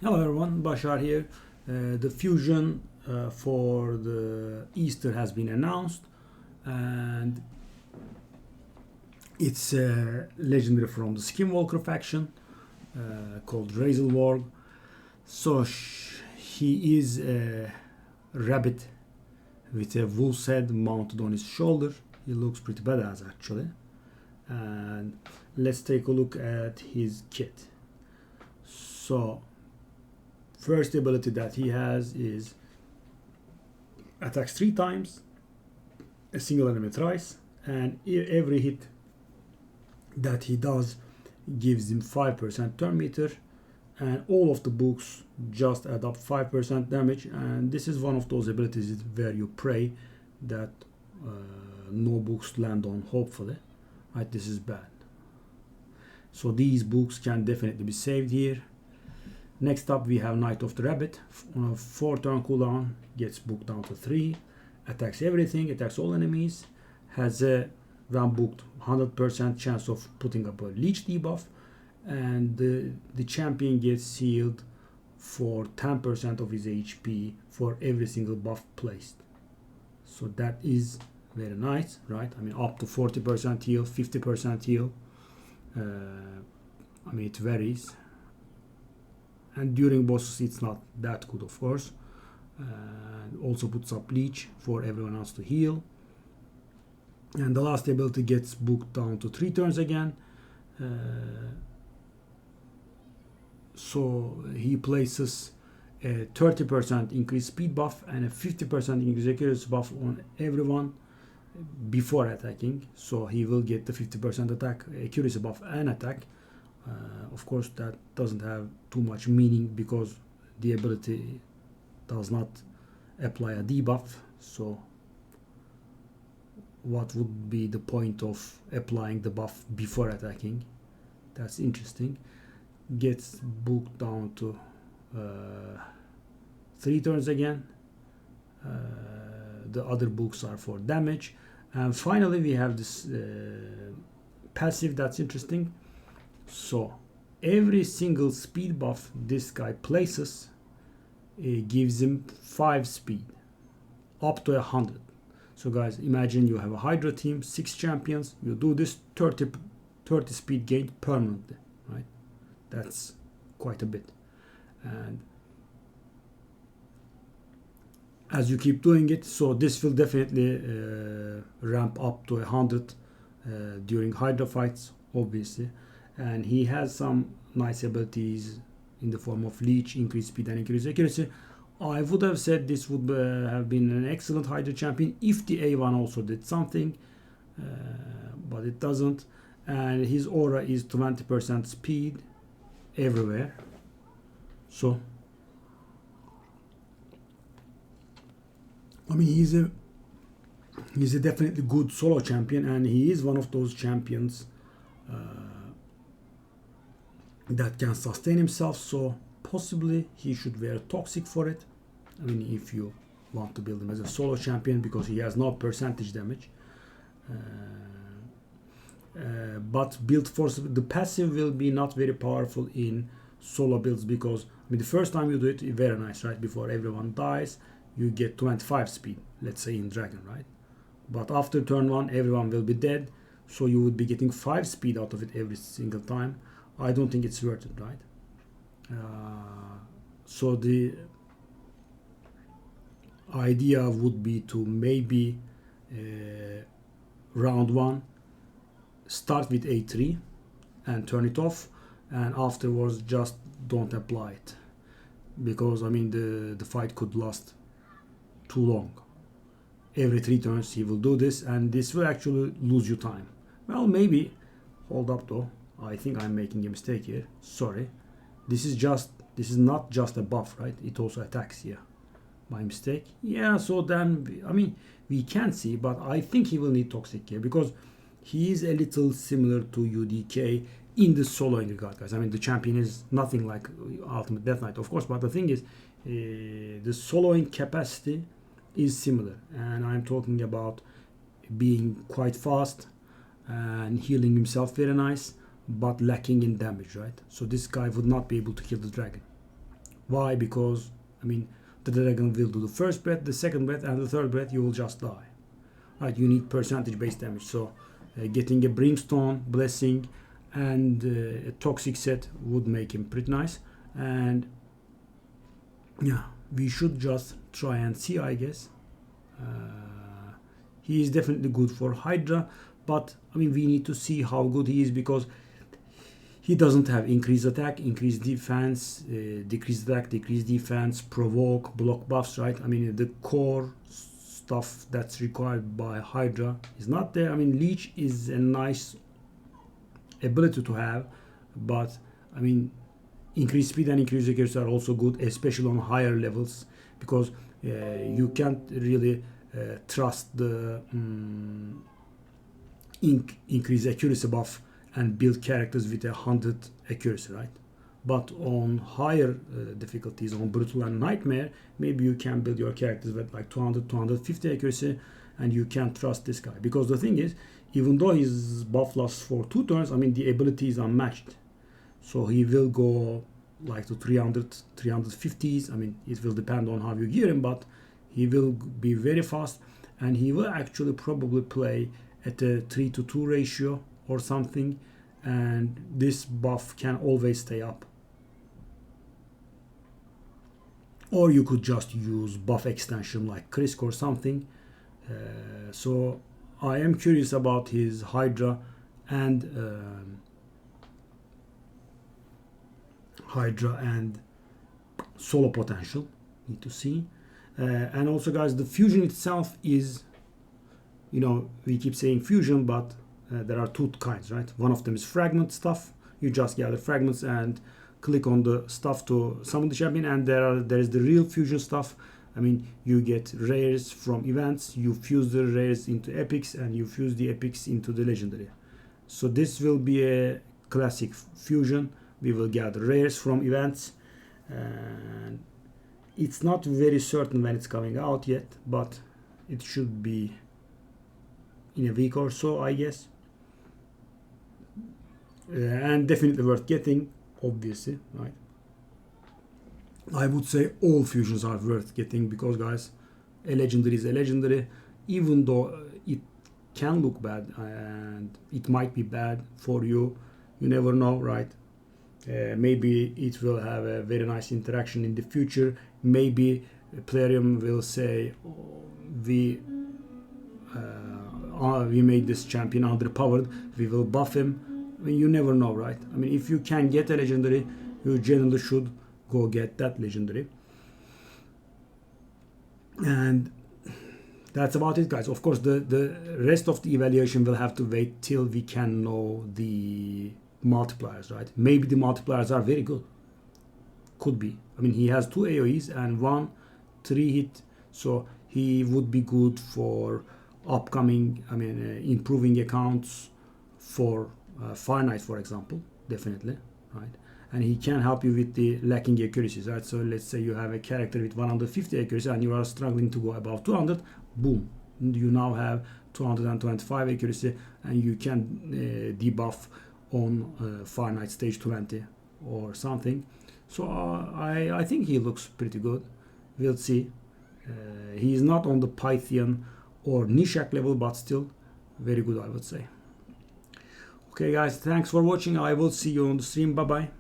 Hello everyone, Bashar here. The fusion for the Easter has been announced, and it's legendary from the Skinwalker faction called Razelvarg. So he is a rabbit with a wolf's head mounted on his shoulder. He looks pretty badass actually. And let's take a look at his kit. So first ability that he has is attacks 3 times, a single enemy thrice, and every hit that he does gives him 5% turn meter, and all of the books just add up 5% damage. And this is one of those abilities where you pray that no books land on, hopefully. Right, this is bad. So these books can definitely be saved here. Next up we have Knight of the Rabbit. On a 4 turn cooldown, gets booked down to 3, attacks everything, attacks all enemies, has a when booked 100% chance of putting up a leech debuff, and the champion gets healed for 10% of his HP for every single buff placed. So that is very nice, right? I mean, up to 40% heal, 50% heal. I mean, it varies. And during bosses it's not that good, of course. Also puts up leech for everyone else to heal. And the last ability gets booked down to 3 turns again. So he places a 30% increased speed buff and a 50% increased accuracy buff on everyone before attacking. So he will get the 50% attack accuracy buff and attack. Of course that doesn't have too much meaning because the ability does not apply a debuff, so what would be the point of applying the buff before attacking? That's interesting. Gets booked down to 3 turns again. The other books are for damage, and finally we have this passive that's interesting. So every single speed buff this guy places gives him 5 speed up to 100. So guys, imagine you have a Hydra team, 6 champions, you do this 30 speed gain permanently, right? That's quite a bit. And as you keep doing it, so this will definitely ramp up to 100 during Hydra fights, obviously. And he has some nice abilities in the form of leech, increased speed and increased accuracy. I would have said this would have been an excellent Hydra champion if the A1 also did something, but it doesn't. And his aura is 20% speed everywhere. So I mean, he's a definitely good solo champion, and he is one of those champions that can sustain himself, so possibly he should wear toxic for it. I mean, if you want to build him as a solo champion, because he has no percentage damage. But build force, the passive will be not very powerful in solo builds, because I mean, the first time you do it, very nice, right? Before everyone dies, you get 25 speed, let's say in Dragon, right? But after turn 1, everyone will be dead, so you would be getting 5 speed out of it every single time. I don't think it's worth it, right? So the idea would be to maybe round 1 start with A3 and turn it off, and afterwards just don't apply it, because I mean the fight could last too long. Every 3 turns he will do this, and this will actually lose you time. Well, maybe, hold up though, I think I'm making a mistake here. Sorry. This is not just a buff, right? It also attacks here. My mistake. Yeah, so then, I mean, we can see, but I think he will need toxic here, because he is a little similar to UDK in the soloing regard, guys. I mean, the champion is nothing like Ultimate Death Knight, of course, but the thing is, the soloing capacity is similar, and I'm talking about being quite fast and healing himself very nice, but lacking in damage, right? So this guy would not be able to kill the dragon. Why? Because I mean the dragon will do the first breath, the second breath, and the third breath you will just die. Right? You need percentage based damage. So getting a brimstone, blessing, and a toxic set would make him pretty nice. And yeah, we should just try and see, I guess. He is definitely good for Hydra, but I mean we need to see how good he is, because he doesn't have increased attack, increased defense, decreased attack, decreased defense, provoke, block buffs, right? I mean the core stuff that's required by Hydra is not there. I mean Leech is a nice ability to have, but I mean increased speed and increased accuracy are also good, especially on higher levels, because you can't really trust the increased accuracy buff and build characters with 100 accuracy, right? But on higher difficulties, on brutal and nightmare, maybe you can build your characters with like 200 250 accuracy, and you can trust this guy, because the thing is, even though his buff lasts for 2 turns, I mean the ability is unmatched, so he will go like to 300 350s. I mean it will depend on how you gear him, but he will be very fast, and he will actually probably play at a 3-to-2 ratio or something, and this buff can always stay up. Or you could just use buff extension like Krisk or something. So I am curious about his Hydra and solo potential. Need to see. And also guys, the fusion itself is, you know, we keep saying fusion, but there are 2 kinds, right? One of them is fragment stuff. You just gather fragments and click on the stuff to summon the champion, and there is the real fusion stuff. I mean you get rares from events, you fuse the rares into epics, and you fuse the epics into the legendary. So this will be a classic fusion. We will gather rares from events, and it's not very certain when it's coming out yet, but it should be in a week or so, I guess. And definitely worth getting, obviously, right? I would say all fusions are worth getting, because guys, a legendary is a legendary, even though it can look bad and it might be bad for you. You never know, right? Maybe it will have a very nice interaction in the future. Maybe Plarium will say, oh, we made this champion underpowered, we will buff him. I mean, you never know, right? I mean, if you can get a legendary, you generally should go get that legendary. And that's about it, guys. Of course, the rest of the evaluation will have to wait till we can know the multipliers, right? Maybe the multipliers are very good. Could be. I mean, he has 2 AoEs and 1 3-hit, so he would be good for upcoming, I mean, improving accounts for Fire Knight, for example, definitely, right? And he can help you with the lacking accuracies, right? So let's say you have a character with 150 accuracy and you are struggling to go above 200, boom, you now have 225 accuracy, and you can debuff on Fire Knight stage 20 or something. So I think he looks pretty good. We'll see. He is not on the Pythian or Nishak level, but still very good, I would say. Okay guys, thanks for watching. I will see you on the stream. Bye bye.